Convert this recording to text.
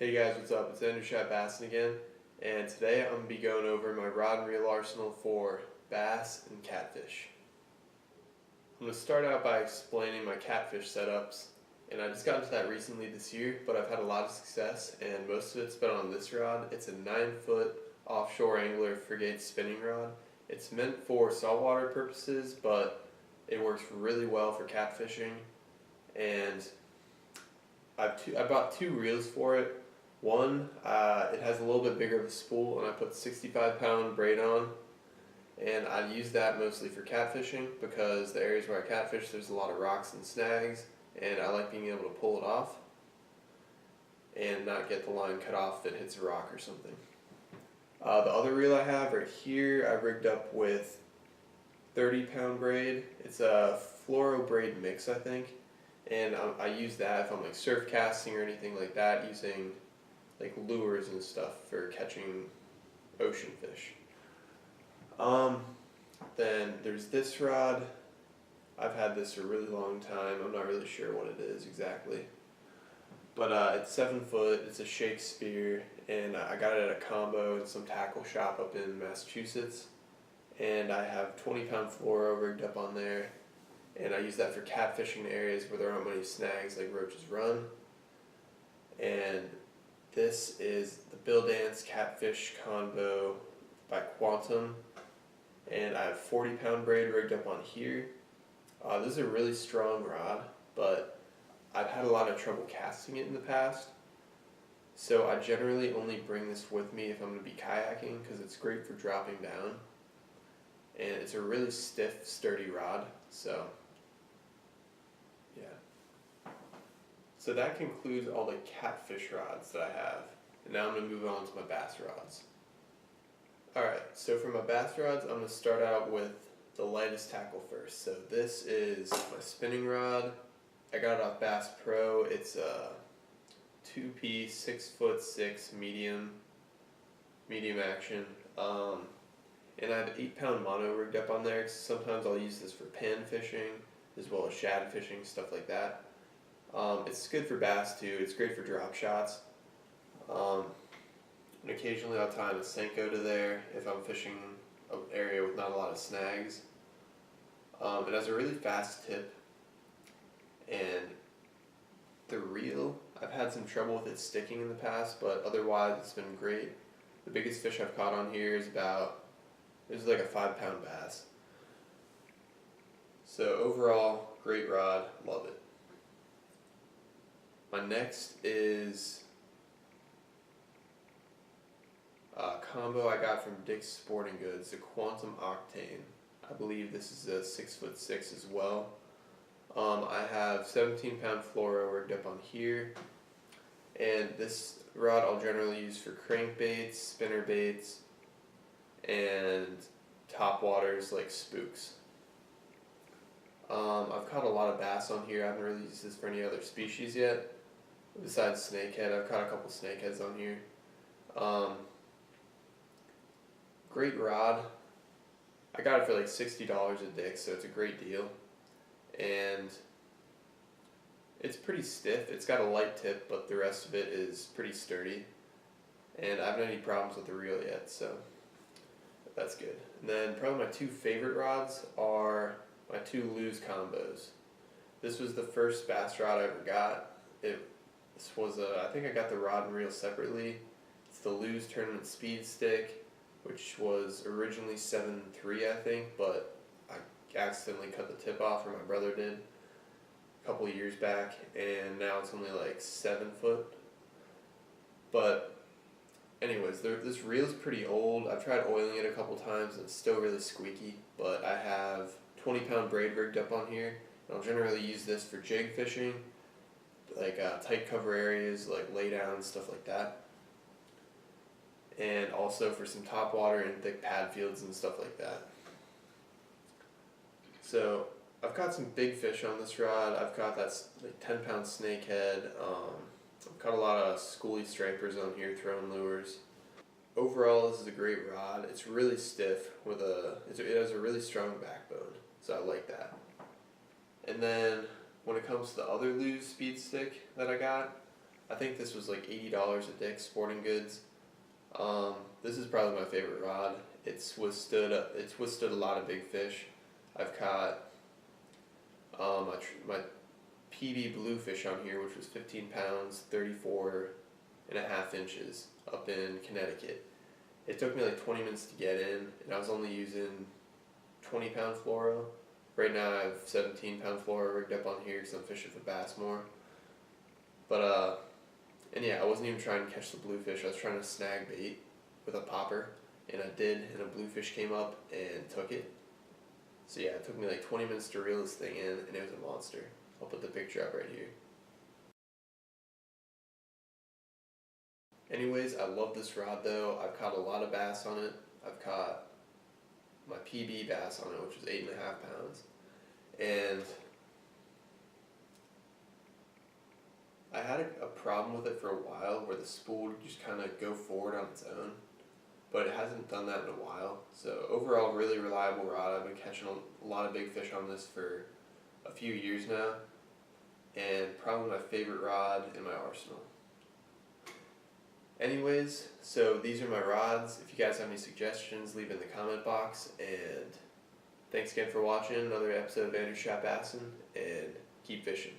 Hey guys, what's up? It's Andrew Bassin again, and today I'm going to be going over my rod and reel arsenal for bass and catfish. I'm going to start out by explaining my catfish setups, and I just got into that recently this year, but I've had a lot of success, and most of it's been on this rod. It's a 9-foot offshore angler frigate spinning rod. It's meant for saltwater purposes, but it works really well for catfishing, and I bought two reels for it. One, it has a little bit bigger of a spool, and I put 65-pound braid on, and I use that mostly for catfishing because the areas where I catfish there's a lot of rocks and snags, and I like being able to pull it off and not get the line cut off if it hits a rock or something. The other reel I have right here, I rigged up with 30-pound braid. It's a fluoro braid mix, I think, and I use that if I'm like surf casting or anything like that, using like lures and stuff for catching ocean fish. Then there's this rod. I've had this for a really long time. I'm not really sure what it is exactly, but it's 7 foot. It's a Shakespeare, and I got it at a combo in some tackle shop up in Massachusetts. And I have 20-pound fluoro rigged up on there, and I use that for catfishing in areas where there aren't many snags like Roach's Run. And this is the Bill Dance Catfish Combo by Quantum, and I have 40-pound braid rigged up on here. This is a really strong rod, but I've had a lot of trouble casting it in the past, so I generally only bring this with me if I'm going to be kayaking because it's great for dropping down, and it's a really stiff, sturdy rod, so yeah. So that concludes all the catfish rods that I have. And now I'm going to move on to my bass rods. Alright, so for my bass rods, I'm going to start out with the lightest tackle first. So this is my spinning rod. I got it off Bass Pro. It's a 2-piece, 6'6" medium action. And I have 8-pound mono rigged up on there. Sometimes I'll use this for pan fishing as well as shad fishing, stuff like that. It's good for bass too. It's great for drop shots. And occasionally I'll tie a Senko to there if I'm fishing an area with not a lot of snags. It has a really fast tip, and the reel, I've had some trouble with it sticking in the past, but otherwise it's been great. The biggest fish I've caught on here is like a 5-pound bass. So overall, great rod, love it. My next is a combo I got from Dick's Sporting Goods, the Quantum Octane. I believe this is a 6'6" as well. I have 17-pound fluoro rigged up on here, and this rod I'll generally use for crankbaits, spinner baits, and top waters like spooks. I've caught a lot of bass on here. I haven't really used this for any other species yet. Besides snakehead, I've caught a couple snakeheads on here. Great rod. I got it for like $60 at Dick's, so it's a great deal. And it's pretty stiff. It's got a light tip, but the rest of it is pretty sturdy. And I haven't had any problems with the reel yet, so that's good. And then probably my two favorite rods are my two Lew's combos. This was the first bass rod I ever got. This was I think I got the rod and reel separately. It's the Lew's Tournament Speed Stick, which was originally 7.3 I think, but I accidentally cut the tip off, or my brother did, a couple of years back, and now it's only like 7 foot. But anyways, this reel's pretty old. I've tried oiling it a couple times and it's still really squeaky, but I have 20-pound braid rigged up on here, and I'll generally use this for jig fishing, like tight cover areas, like lay down, stuff like that. And also for some top water and thick pad fields and stuff like that. So I've caught some big fish on this rod. I've caught that like 10-pound snakehead. I've caught a lot of schoolie stripers on here throwing lures. Overall, this is a great rod. It's really stiff it has a really strong backbone, so I like that. And then when it comes to the other Lew's speed stick that I got, I think this was like $80 at Dick's Sporting Goods. This is probably my favorite rod. It's withstood a lot of big fish. I've caught my PB bluefish on here, which was 15 pounds, 34.5 inches up in Connecticut. It took me like 20 minutes to get in, and I was only using 20-pound fluoro. Right now I have 17-pound fluoro rigged up on here because I'm fishing for bass more. But and yeah, I wasn't even trying to catch the bluefish. I was trying to snag bait with a popper, and I did, and a bluefish came up and took it. So yeah, it took me like 20 minutes to reel this thing in, and it was a monster. I'll put the picture up right here. Anyways, I love this rod though. I've caught a lot of bass on it. I've caught my PB bass on it, which was 8.5 pounds. And I had a problem with it for a while where the spool would just kind of go forward on its own, but it hasn't done that in a while. So overall, really reliable rod. I've been catching a lot of big fish on this for a few years now, and probably my favorite rod in my arsenal. Anyways, so these are my rods. If you guys have any suggestions, leave in the comment box, and thanks again for watching another episode of Andrew Shot Bassin, and keep fishing.